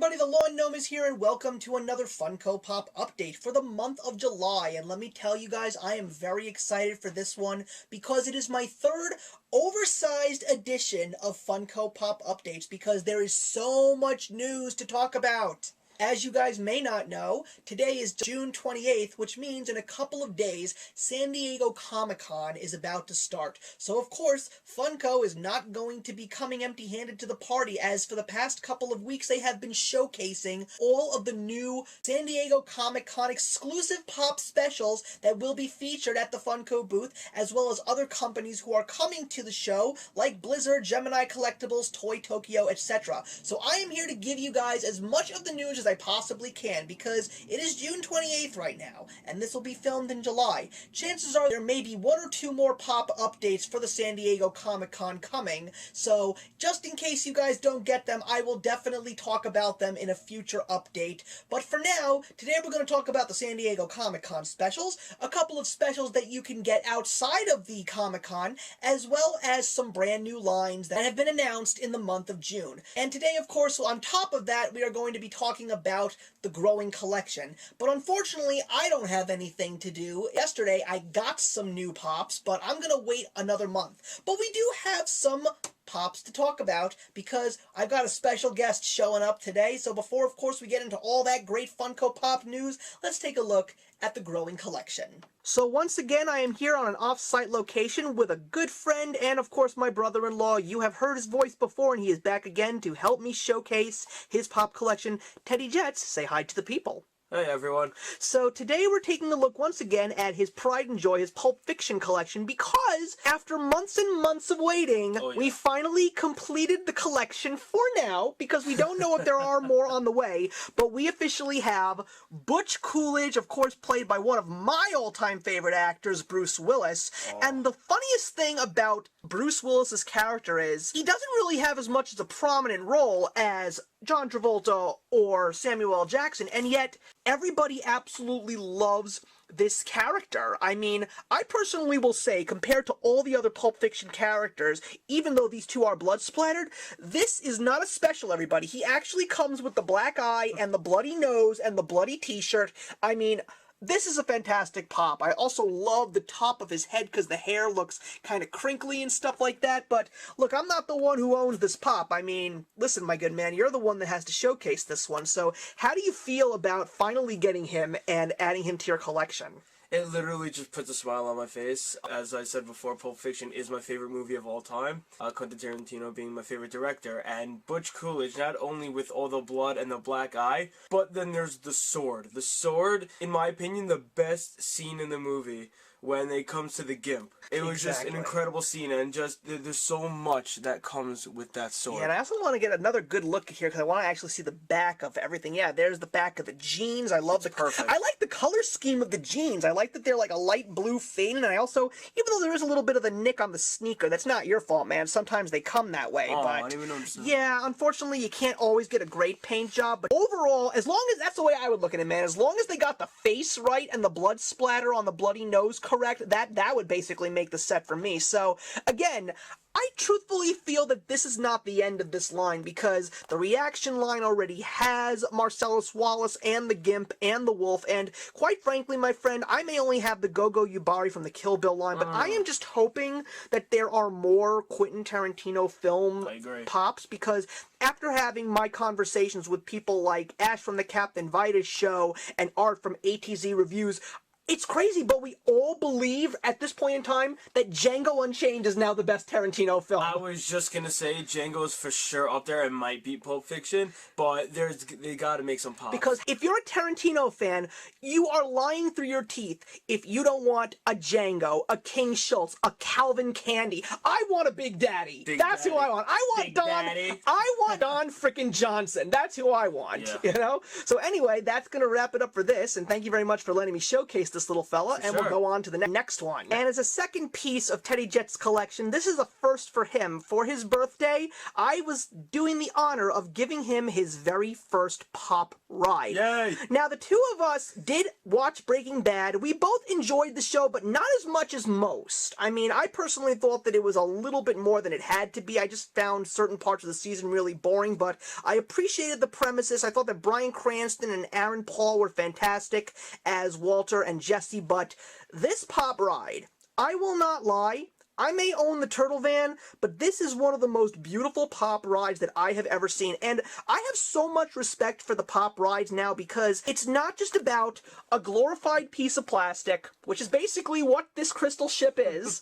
everybody, the Lawn Gnome is here, and welcome to another Funko Pop update for the month of July. And let me tell you guys, I am very excited for this one because it is my third oversized edition of Funko Pop updates because there is so much news to talk about. As you guys may not know, today is June 28th, which means in a couple of days, San Diego Comic-Con is about to start. So of course, Funko is not going to be coming empty-handed to the party, as for the past couple of weeks they have been showcasing all of the new San Diego Comic-Con exclusive pop specials that will be featured at the Funko booth, as well as other companies who are coming to the show, like Blizzard, Gemini Collectibles, Toy Tokyo, etc. So I am here to give you guys as much of the news as I possibly can, because it is June 28th right now, and this will be filmed in July. Chances are there may be one or two more pop updates for the San Diego Comic-Con coming, so just in case you guys don't get them, I will definitely talk about them in a future update. But for now, today we're going to talk about the San Diego Comic-Con specials, a couple of specials that you can get outside of the Comic-Con, as well as some brand new lines that have been announced in the month of June. And today, of course, on top of that, we are going to be talking about the growing collection. But unfortunately, I don't have anything to do. Yesterday, I got some new pops, but I'm gonna wait another month. But we do have some pops to talk about, because I've got a special guest showing up today. So before, of course, we get into all that great Funko Pop news, let's take a look at the growing collection. So once again, I am here on an off-site location with a good friend and, of course, my brother-in-law. You have heard his voice before, and he is back again to help me showcase his pop collection. Teddy Jets, say hi to the people. Hey everyone. So today we're taking a look once again at his Pride and Joy, his Pulp Fiction collection, because after months and months of waiting, we finally completed the collection for now, because we don't know if there are more on the way, but we officially have Butch Coolidge, of course played by one of my all-time favorite actors, Bruce Willis. And the funniest thing about Bruce Willis's character is he doesn't really have as much as a prominent role as John Travolta or Samuel L. Jackson, and yet everybody absolutely loves this character. I mean, I personally will say, compared to all the other Pulp Fiction characters, even though these two are blood-splattered, this is not a special, everybody. He actually comes with the black eye and the bloody nose and the bloody t-shirt. I mean, this is a fantastic pop. I also love the top of his head because the hair looks kind of crinkly and stuff like that. But look, I'm not the one who owns this pop. I mean, listen, my good man, you're the one that has to showcase this one. So how do you feel about finally getting him and adding him to your collection? It literally just puts a smile on my face. As I said before, Pulp Fiction is my favorite movie of all time. Quentin Tarantino being my favorite director. And Butch Coolidge, not only with all the blood and the black eye, but then there's the sword. The sword, in my opinion, the best scene in the movie. When it comes to the Gimp. It was just an incredible scene, and just, there's so much that comes with that sword. Yeah, and I also want to get another good look here, because I want to actually see the back of everything. Yeah, there's the back of the jeans. I love perfect. I like the color scheme of the jeans. I like that they're like a light blue fade, and I also, even though there is a little bit of a nick on the sneaker, that's not your fault, man. Sometimes they come that way, but I didn't even notice that. Yeah, unfortunately, you can't always get a great paint job, but overall, as long as, that's the way I would look at it, man. As long as they got the face right and the blood splatter on the bloody nose correct, that would basically make the set for me. So, again, I truthfully feel that this is not the end of this line, because the reaction line already has Marcellus Wallace and the Gimp and the Wolf, and quite frankly, my friend, I may only have the Go-Go Yubari from the Kill Bill line, but I am just hoping that there are more Quentin Tarantino film pops, because after having my conversations with people like Ash from the Captain Vitus show and Art from ATZ Reviews, it's crazy, but we all believe at this point in time that Django Unchained is now the best Tarantino film. I was just gonna say Django's for sure up there and might beat Pulp Fiction, but they gotta make some pops. Because if you're a Tarantino fan, you are lying through your teeth if you don't want a Django, a King Schultz, a Calvin Candy. I want a Big Daddy. That's who I want. I want Don frickin' Johnson. That's who I want. Yeah. You know? So anyway, that's gonna wrap it up for this, and thank you very much for letting me showcase this little fella, and we'll Sure. go on to the next one. And as a second piece of Teddy Jet's collection, this is a first for him. For his birthday, I was doing the honor of giving him his very first Pop ride. Yay! Now, the two of us did watch Breaking Bad. We both enjoyed the show, but not as much as most. I mean, I personally thought that it was a little bit more than it had to be. I just found certain parts of the season really boring, but I appreciated the premises. I thought that Bryan Cranston and Aaron Paul were fantastic as Walter and Jesse, but this Pop ride, I will not lie, I may own the Turtle Van, but this is one of the most beautiful Pop rides that I have ever seen. And I have so much respect for the Pop rides now because it's not just about a glorified piece of plastic, which is basically what this crystal ship is,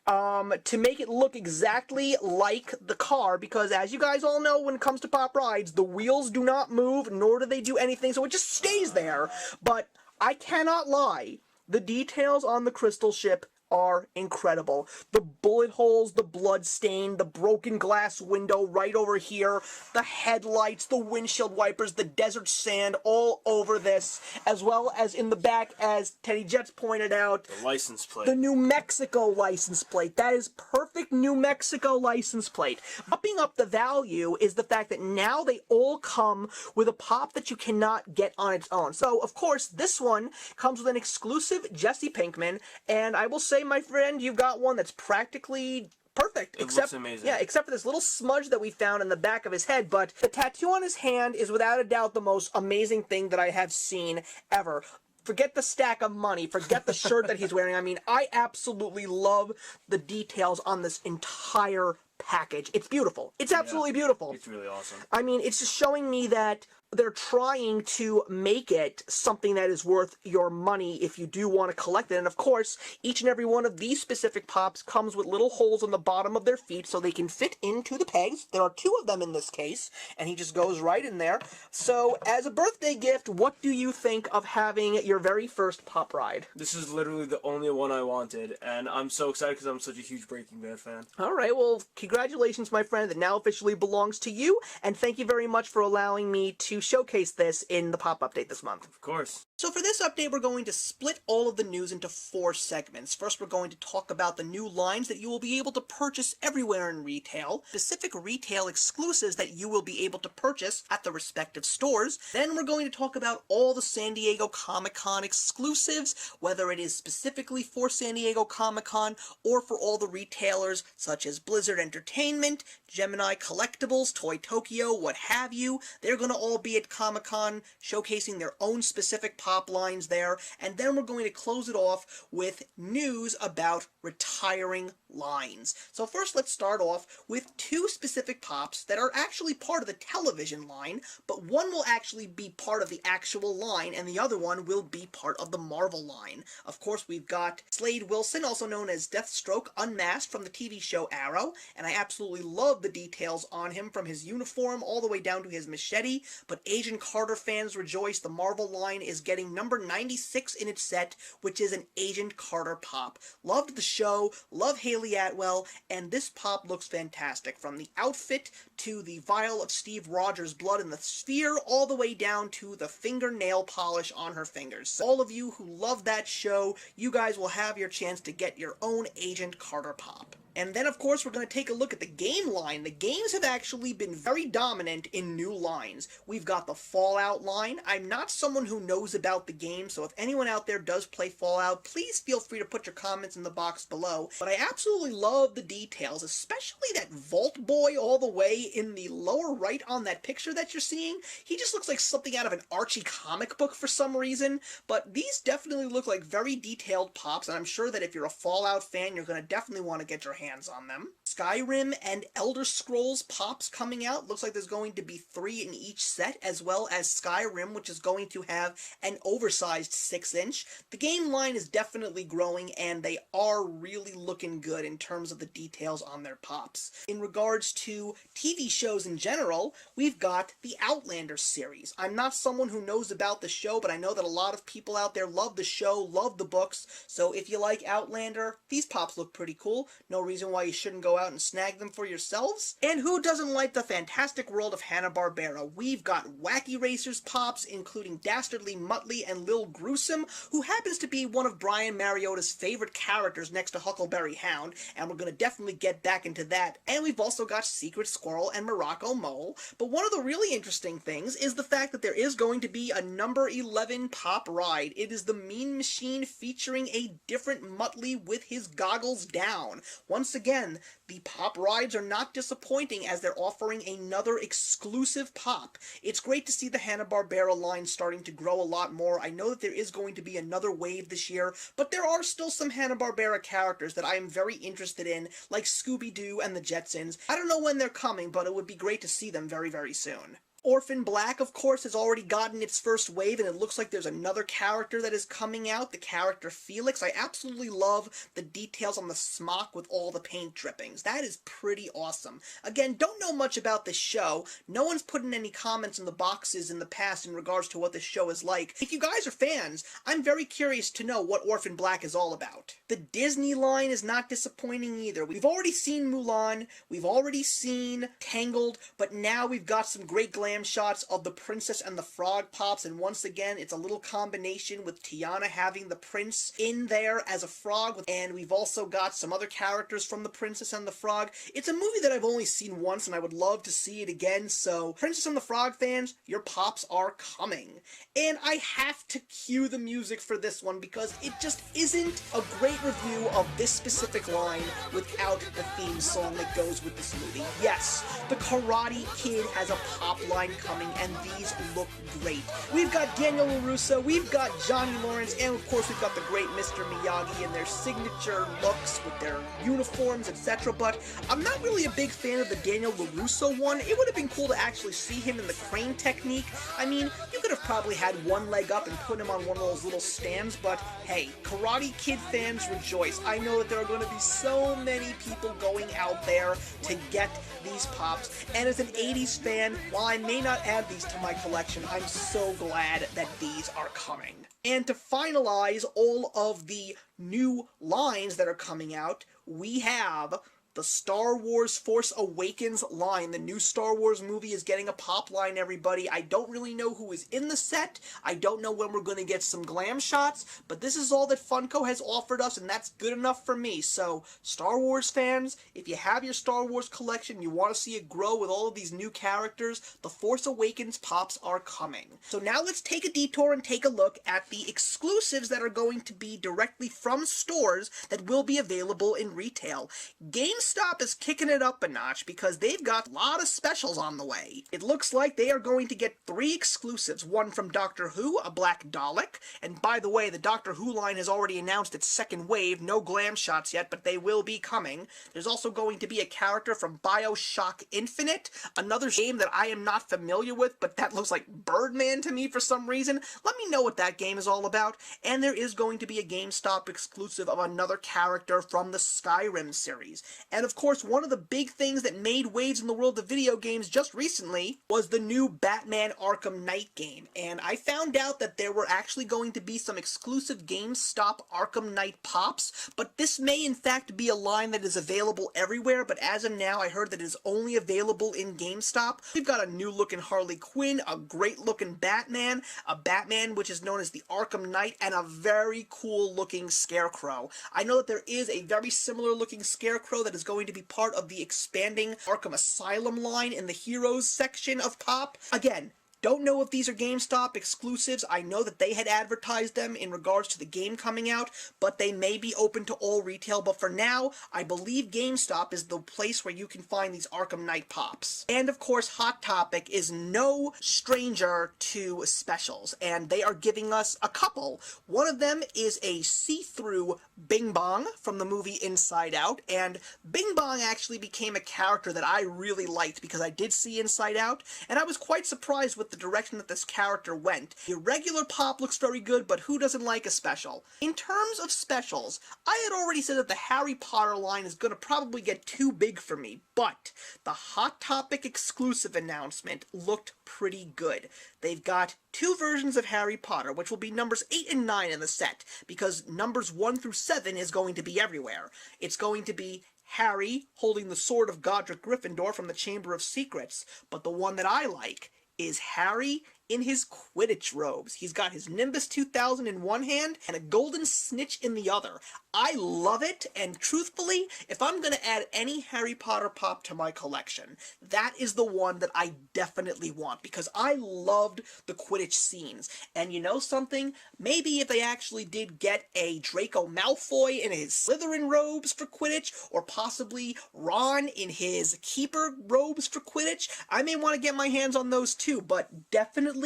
to make it look exactly like the car, because as you guys all know, when it comes to Pop rides, the wheels do not move, nor do they do anything, so it just stays there. But I cannot lie, the details on the crystal ship are incredible. The bullet holes, the blood stain, the broken glass window right over here, the headlights, the windshield wipers, the desert sand all over this, as well as in the back, as Teddy Jets pointed out, The license plate. the New Mexico license plate. That is perfect New Mexico license plate. Upping up the value is the fact that now they all come with a Pop that you cannot get on its own. So, of course, this one comes with an exclusive Jesse Pinkman, and I will say, my friend, you've got one that's practically perfect. It looks amazing. Yeah, except for this little smudge that we found in the back of his head, but the tattoo on his hand is without a doubt the most amazing thing that I have seen ever. Forget the stack of money, forget the shirt that he's wearing. I mean, I absolutely love the details on this entire package. It's beautiful. It's absolutely beautiful. It's really awesome. I mean, it's just showing me that they're trying to make it something that is worth your money if you do want to collect it. And of course, each and every one of these specific Pops comes with little holes on the bottom of their feet so they can fit into the pegs. There are 2 of them in this case, and he just goes right in there. So, as a birthday gift, what do you think of having your very first Pop ride? This is literally the only one I wanted, and I'm so excited because I'm such a huge Breaking Bad fan. All right, well, congratulations, my friend. That now officially belongs to you, and thank you very much for allowing me to showcase this in the Pop Update this month. Of course. So for this update, we're going to split all of the news into 4 segments. First, we're going to talk about the new lines that you will be able to purchase everywhere in retail, specific retail exclusives that you will be able to purchase at the respective stores. Then we're going to talk about all the San Diego Comic-Con exclusives, whether it is specifically for San Diego Comic-Con or for all the retailers such as Blizzard Entertainment, Gemini Collectibles, Toy Tokyo, what have you. They're going to all be at Comic-Con showcasing their own specific Pop lines there, and then we're going to close it off with news about retiring lines. So first, let's start off with 2 specific Pops that are actually part of the television line, but one will actually be part of the actual line, and the other one will be part of the Marvel line. Of course, we've got Slade Wilson, also known as Deathstroke, unmasked from the TV show Arrow, and I absolutely love the details on him from his uniform all the way down to his machete, but Agent Carter fans rejoice. The Marvel line is getting number 96 in its set, which is an Agent Carter Pop. Loved the show, love Haley Atwell, and this Pop looks fantastic. From the outfit to the vial of Steve Rogers' blood in the sphere, all the way down to the fingernail polish on her fingers. So all of you who love that show, you guys will have your chance to get your own Agent Carter Pop. And then, of course, we're going to take a look at the game line. The games have actually been very dominant in new lines. We've got the Fallout line. I'm not someone who knows about the game, so if anyone out there does play Fallout, please feel free to put your comments in the box below. But I absolutely love the details, especially that Vault Boy all the way in the lower right on that picture that you're seeing. He just looks like something out of an Archie comic book for some reason, but these definitely look like very detailed Pops, and I'm sure that if you're a Fallout fan, you're going to definitely want to get your hands on them. Skyrim and Elder Scrolls Pops coming out. Looks like there's going to be 3 in each set, as well as Skyrim, which is going to have an oversized 6-inch. The game line is definitely growing, and they are really looking good in terms of the details on their Pops. In regards to TV shows in general, we've got the Outlander series. I'm not someone who knows about the show, but I know that a lot of people out there love the show, love the books, so if you like Outlander, these Pops look pretty cool. No reason reason why you shouldn't go out and snag them for yourselves. And who doesn't like the fantastic world of Hanna-Barbera? We've got Wacky Racers Pops, including Dastardly Muttley and Lil Gruesome, who happens to be one of Brian Mariotta's favorite characters next to Huckleberry Hound, and we're going to definitely get back into that. And we've also got Secret Squirrel and Morocco Mole. But one of the really interesting things is the fact that there is going to be a number 11 Pop ride. It is the Mean Machine featuring a different Muttley with his goggles down. Once again, the Pop rides are not disappointing as they're offering another exclusive Pop. It's great to see the Hanna-Barbera line starting to grow a lot more. I know that there is going to be another wave this year, but there are still some Hanna-Barbera characters that I am very interested in, like Scooby-Doo and the Jetsons. I don't know when they're coming, but it would be great to see them very, very soon. Orphan Black, of course, has already gotten its first wave, and it looks like there's another character that is coming out, the character Felix. I absolutely love the details on the smock with all the paint drippings. That is pretty awesome. Again, don't know much about this show. No one's put in any comments in the boxes in the past in regards to what this show is like. If you guys are fans, I'm very curious to know what Orphan Black is all about. The Disney line is not disappointing either. We've already seen Mulan, we've already seen Tangled, but now we've got some great glam shots of the Princess and the Frog Pops, and once again, it's a little combination with Tiana having the prince in there as a frog, and we've also got some other characters from the Princess and the Frog. It's a movie that I've only seen once, and I would love to see it again, so Princess and the Frog fans, your Pops are coming. And I have to cue the music for this one, because it just isn't a great review of this specific line without the theme song that goes with this movie. Yes, the Karate Kid has a Pop line coming, and these look great. We've got Daniel LaRusso, we've got Johnny Lawrence, and of course we've got the great Mr. Miyagi in their signature looks with their uniforms, etc. But I'm not really a big fan of the Daniel LaRusso one. It would have been cool to actually see him in the crane technique. I mean, you could have probably had one leg up and put him on one of those little stands, but hey, Karate Kid fans rejoice. I know that there are going to be so many people going out there to get these Pops, and as an 80s fan, while I may not add these to my collection, I'm so glad that these are coming. And to finalize all of the new lines that are coming out, we have the Star Wars Force Awakens line. The new Star Wars movie is getting a Pop line, everybody. I don't really know who is in the set. I don't know when we're going to get some glam shots, but this is all that Funko has offered us, and that's good enough for me. So, Star Wars fans, if you have your Star Wars collection, you want to see it grow with all of these new characters, the Force Awakens Pops are coming. So now let's take a detour and take a look at the exclusives that are going to be directly from stores that will be available in retail. GameStop is kicking it up a notch because they've got a lot of specials on the way. It looks like they are going to get 3 exclusives, one from Doctor Who, a Black Dalek, and by the way, the Doctor Who line has already announced its second wave, no glam shots yet, but they will be coming. There's also going to be a character from BioShock Infinite, another game that I am not familiar with, but that looks like Birdman to me for some reason. Let me know what that game is all about. And there is going to be a GameStop exclusive of another character from the Skyrim series. And of course, one of the big things that made waves in the world of video games just recently was the new Batman Arkham Knight game. And I found out that there were actually going to be some exclusive GameStop Arkham Knight Pops, but this may in fact be a line that is available everywhere, but as of now, I heard that it is only available in GameStop. We've got a new looking Harley Quinn, a great looking Batman, a Batman which is known as the Arkham Knight, and a very cool looking Scarecrow. I know that there is a very similar looking Scarecrow that is going to be part of the expanding Arkham Asylum line in the Heroes section of Pop. Again, don't know if these are GameStop exclusives. I know that they had advertised them in regards to the game coming out, but they may be open to all retail. But for now, I believe GameStop is the place where you can find these Arkham Knight Pops. And of course, Hot Topic is no stranger to specials, and they are giving us a couple. One of them is a see-through Bing Bong from the movie Inside Out, and Bing Bong actually became a character that I really liked because I did see Inside Out, and I was quite surprised with the direction that this character went. The regular Pop looks very good, but who doesn't like a special? In terms of specials, I had already said that the Harry Potter line is going to probably get too big for me, but the Hot Topic exclusive announcement looked pretty good. They've got 2 versions of Harry Potter, which will be numbers 8 and 9 in the set, because numbers 1 through 7 is going to be everywhere. It's going to be Harry holding the sword of Godric Gryffindor from the Chamber of Secrets, but the one that I like is Harry in his Quidditch robes. He's got his Nimbus 2000 in one hand and a golden snitch in the other. I love it, and truthfully, if I'm going to add any Harry Potter pop to my collection, that is the one that I definitely want, because I loved the Quidditch scenes. And you know something? Maybe if they actually did get a Draco Malfoy in his Slytherin robes for Quidditch, or possibly Ron in his Keeper robes for Quidditch, I may want to get my hands on those too, but definitely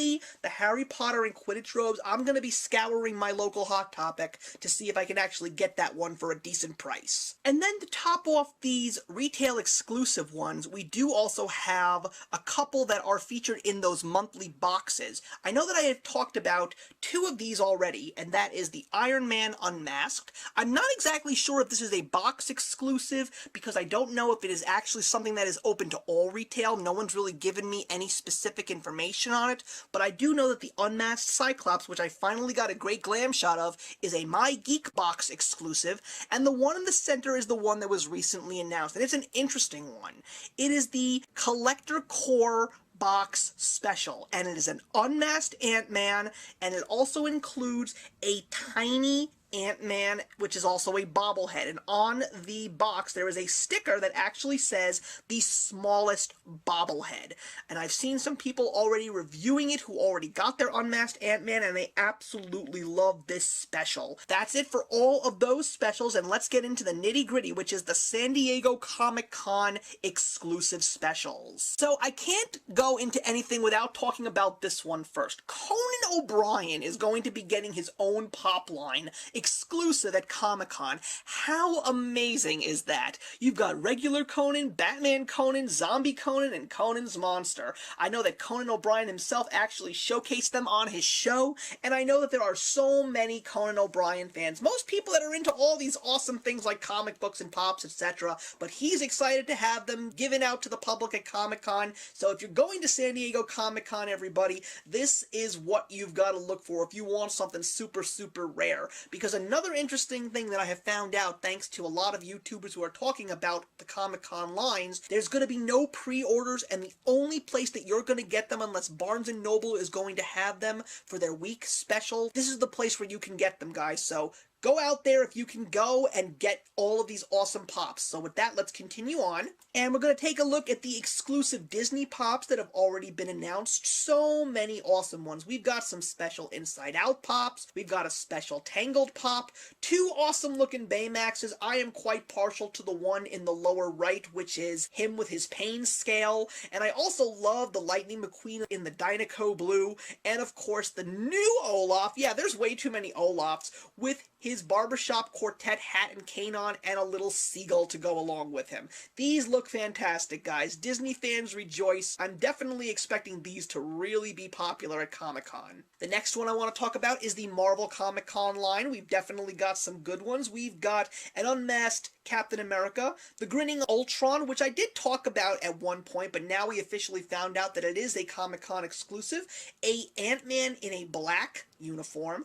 the Harry Potter and Quidditch robes, I'm going to be scouring my local Hot Topic to see if I can actually get that one for a decent price. And then to top off these retail exclusive ones, we do also have a couple that are featured in those monthly boxes. I know that I have talked about two of these already, and that is the Iron Man Unmasked. I'm not exactly sure if this is a box exclusive, because I don't know if it is actually something that is open to all retail. No one's really given me any specific information on it, but I do know that the Unmasked Cyclops, which I finally got a great glam shot of, is a My Geek box exclusive, and the one in the center is the one that was recently announced, and it's an interesting one. It is the Collector Core box special, and it is an unmasked Ant-Man, and it also includes a tiny Ant-Man, which is also a bobblehead, and on the box there is a sticker that actually says the smallest bobblehead, and I've seen some people already reviewing it who already got their unmasked Ant-Man, and they absolutely love this special. That's it for all of those specials, and let's get into the nitty-gritty, which is the San Diego Comic-Con exclusive specials. So I can't go into anything without talking about this one first. Conan O'Brien is going to be getting his own pop line exclusive at Comic-Con. How amazing is that? You've got regular Conan, Batman Conan, Zombie Conan, and Conan's Monster. I know that Conan O'Brien himself actually showcased them on his show, and I know that there are so many Conan O'Brien fans. Most people that are into all these awesome things like comic books and pops, etc., but he's excited to have them given out to the public at Comic-Con. So if you're going to San Diego Comic-Con, everybody, this is what you've got to look for if you want something super, super rare. Because another interesting thing that I have found out, thanks to a lot of YouTubers who are talking about the Comic-Con lines, there's going to be no pre-orders, and the only place that you're going to get them, unless Barnes & Noble is going to have them for their week special, this is the place where you can get them, guys. So go out there if you can go and get all of these awesome pops. So with that, let's continue on. And we're going to take a look at the exclusive Disney pops that have already been announced. So many awesome ones. We've got some special Inside Out pops. We've got a special Tangled pop. Two awesome looking Baymaxes. I am quite partial to the one in the lower right, which is him with his pain scale. And I also love the Lightning McQueen in the Dinoco blue. And of course, the new Olaf. Yeah, there's way too many Olafs with his barbershop quartet hat and cane on, and a little seagull to go along with him. These look fantastic, guys. Disney fans rejoice. I'm definitely expecting these to really be popular at Comic-Con. The next one I want to talk about is the Marvel Comic-Con line. We've definitely got some good ones. We've got an unmasked Captain America, the Grinning Ultron, which I did talk about at one point, but now we officially found out that it is a Comic-Con exclusive, a Ant-Man in a black uniform,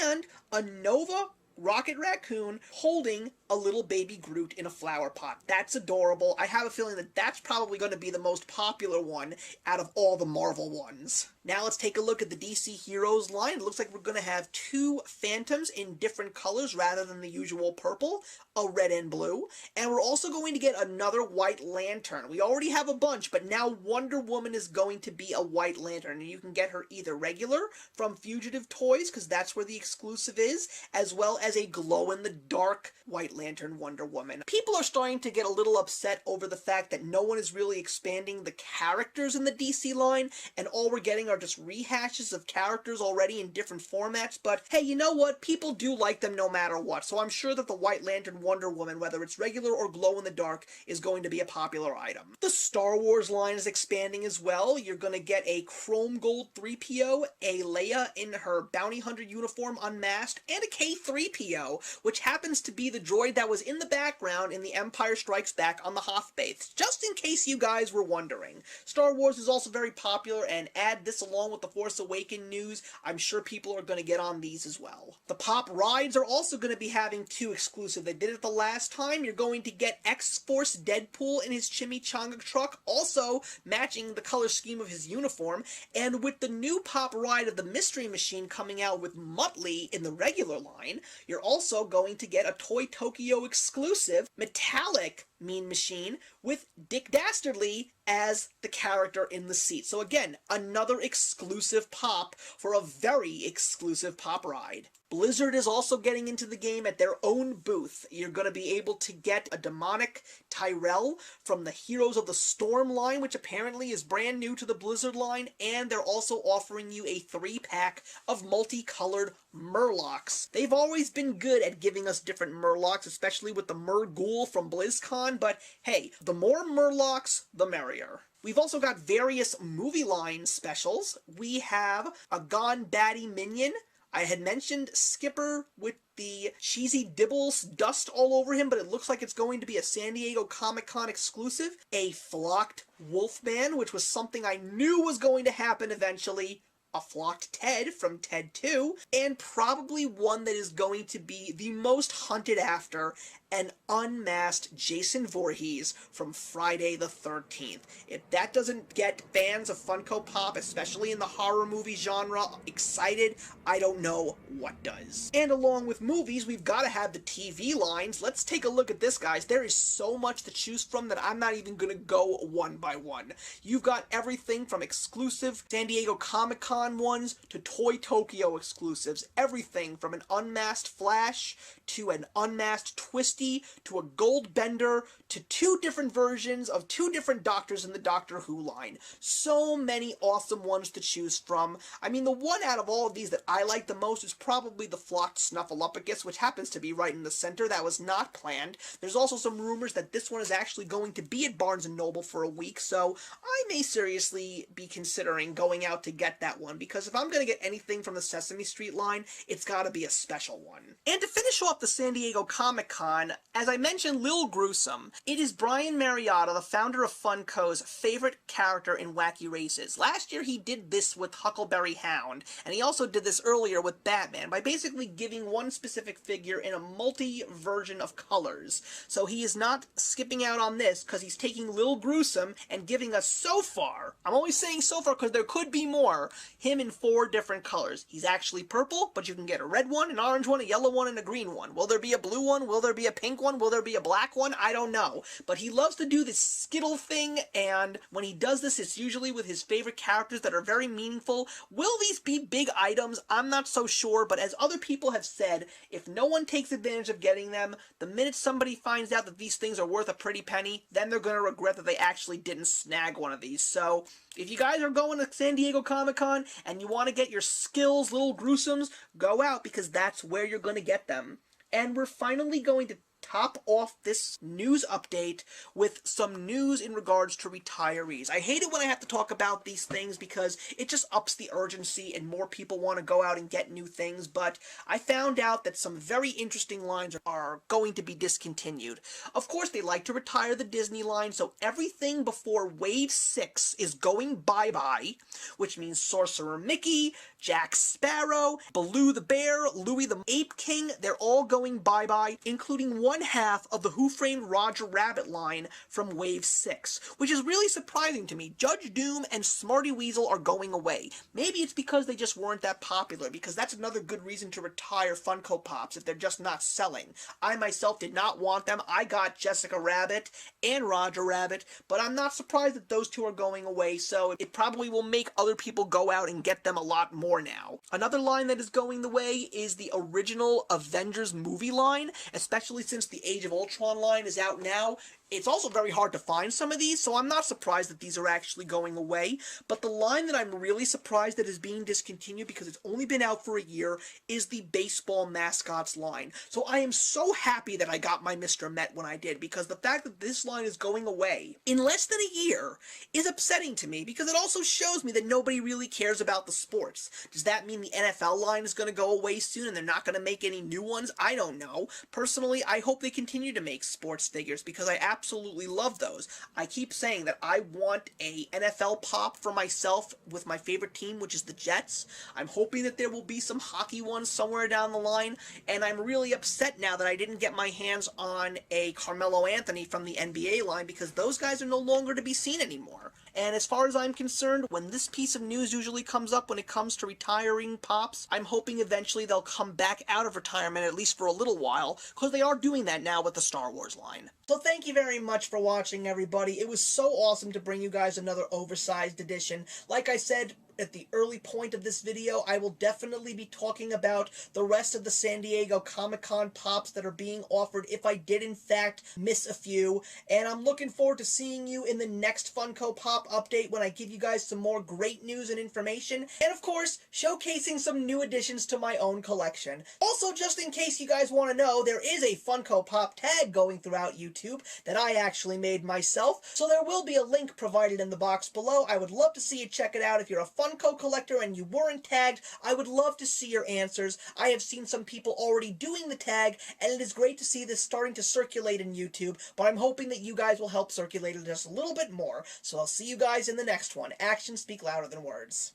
and a Nova Rocket Raccoon holding a little baby Groot in a flower pot. That's adorable. I have a feeling that that's probably going to be the most popular one out of all the Marvel ones. Now let's take a look at the DC Heroes line. It looks like we're going to have two Phantoms in different colors rather than the usual purple, a red and blue. And we're also going to get another White Lantern. We already have a bunch, but now Wonder Woman is going to be a White Lantern. And you can get her either regular from Fugitive Toys, because that's where the exclusive is, as well as a glow-in-the-dark White Lantern Wonder Woman. People are starting to get a little upset over the fact that no one is really expanding the characters in the DC line, and all we're getting are just rehashes of characters already in different formats, but hey, you know what? People do like them no matter what, so I'm sure that the White Lantern Wonder Woman, whether it's regular or glow-in-the-dark, is going to be a popular item. The Star Wars line is expanding as well. You're going to get a Chrome Gold 3PO, a Leia in her Bounty Hunter uniform unmasked, and a K3 C-3PO, which happens to be the droid that was in the background in The Empire Strikes Back on the Hoth Base, just in case you guys were wondering. Star Wars is also very popular, and add this along with the Force Awakens news, I'm sure people are going to get on these as well. The Pop rides are also going to be having 2 exclusive. They did it the last time. You're going to get X-Force Deadpool in his chimichanga truck, also matching the color scheme of his uniform, and with the new Pop ride of the Mystery Machine coming out with Muttley in the regular line, you're also going to get a Toy Tokyo exclusive metallic Mean Machine with Dick Dastardly as the character in the seat. So again, another exclusive Pop for a very exclusive Pop ride. Blizzard is also getting into the game at their own booth. You're going to be able to get a demonic Tyrell from the Heroes of the Storm line, which apparently is brand new to the Blizzard line, and they're also offering you a 3-pack of multicolored Murlocs. They've always been good at giving us different Murlocs, especially with the Murghoul from BlizzCon, but hey, the more Murlocs, the merrier. We've also got various movie line specials. We have a Gone Batty Minion. I had mentioned Skipper with the cheesy Dibbles dust all over him, but it looks like it's going to be a San Diego Comic-Con exclusive. A flocked Wolfman, which was something I knew was going to happen eventually. A flocked Ted from Ted 2, and probably one that is going to be the most hunted after, an unmasked Jason Voorhees from Friday the 13th. If that doesn't get fans of Funko Pop, especially in the horror movie genre, excited, I don't know what does. And along with movies, we've got to have the TV lines. Let's take a look at this, guys. There is so much to choose from that I'm not even going to go one by one. You've got everything from exclusive San Diego Comic-Con ones to Toy Tokyo exclusives. Everything from an unmasked Flash to an unmasked Twisty to a Gold Bender to 2 different versions of 2 different Doctors in the Doctor Who line. So many awesome ones to choose from. I mean, the one out of all of these that I like the most is probably the flocked Snuffleupagus, which happens to be right in the center. That was not planned. There's also some rumors that this one is actually going to be at Barnes & Noble for a week, so I may seriously be considering going out to get that one, because if I'm going to get anything from the Sesame Street line, it's got to be a special one. And to finish off the San Diego Comic-Con, as I mentioned, Lil Gruesome. It is Brian Mariotta, the founder of Funko's favorite character in Wacky Races. Last year he did this with Huckleberry Hound, and he also did this earlier with Batman, by basically giving one specific figure in a multi-version of colors. So he is not skipping out on this, because he's taking Lil Gruesome and giving us so far, I'm always saying so far because there could be more, him in 4 different colors. He's actually purple, but you can get a red one, an orange one, a yellow one, and a green one. Will there be a blue one? Will there be a pink one? Will there be a black one? I don't know. But he loves to do this Skittle thing, and when he does this, it's usually with his favorite characters that are very meaningful. Will these be big items? I'm not so sure, but as other people have said, if no one takes advantage of getting them, the minute somebody finds out that these things are worth a pretty penny, then they're going to regret that they actually didn't snag one of these. So if you guys are going to San Diego Comic-Con and you want to get your skills, Lil Gruesomes, go out, because that's where you're going to get them. And we're finally going to top off this news update with some news in regards to retirees. I hate it when I have to talk about these things because it just ups the urgency and more people want to go out and get new things, but I found out that some very interesting lines are going to be discontinued. Of course, they like to retire the Disney line, so everything before Wave 6 is going bye-bye, which means Sorcerer Mickey, Jack Sparrow, Baloo the Bear, Louie the Ape King, they're all going bye-bye, including one half of the Who Framed Roger Rabbit line from Wave 6, which is really surprising to me. Judge Doom and Smarty Weasel are going away. Maybe it's because they just weren't that popular, because that's another good reason to retire Funko Pops if they're just not selling. I myself did not want them. I got Jessica Rabbit and Roger Rabbit, but I'm not surprised that those 2 are going away, so it probably will make other people go out and get them a lot more now. Another line that is going the way is the original Avengers movie line, especially since since the Age of Ultron line is out now, it's also very hard to find some of these, so I'm not surprised that these are actually going away. But the line that I'm really surprised that is being discontinued, because it's only been out for a year, is the baseball mascots line. So I am so happy that I got my Mr. Met when I did, because the fact that this line is going away in less than a year is upsetting to me, because it also shows me that nobody really cares about the sports. Does that mean the NFL line is going to go away soon and they're not going to make any new ones? I don't know. Personally, I hope they continue to make sports figures, because I absolutely love those. I keep saying that I want a NFL pop for myself with my favorite team, which is the Jets. I'm hoping that there will be some hockey ones somewhere down the line, and I'm really upset now that I didn't get my hands on a Carmelo Anthony from the NBA line, because those guys are no longer to be seen anymore. And as far as I'm concerned, when this piece of news usually comes up when it comes to retiring pops, I'm hoping eventually they'll come back out of retirement, at least for a little while, because they are doing that now with the Star Wars line. So thank you very much for watching, everybody. It was so awesome to bring you guys another oversized edition. Like I said at the early point of this video, I will definitely be talking about the rest of the San Diego Comic-Con pops that are being offered if I did in fact miss a few, and I'm looking forward to seeing you in the next Funko Pop update when I give you guys some more great news and information, and of course, showcasing some new additions to my own collection. Also, just in case you guys want to know, there is a Funko Pop tag going throughout YouTube that I actually made myself, so there will be a link provided in the box below. I would love to see you check it out. If you're a Funko collector and you weren't tagged, I would love to see your answers. I have seen some people already doing the tag, and it is great to see this starting to circulate in YouTube, but I'm hoping that you guys will help circulate it just a little bit more. So I'll see you guys in the next one. Actions speak louder than words.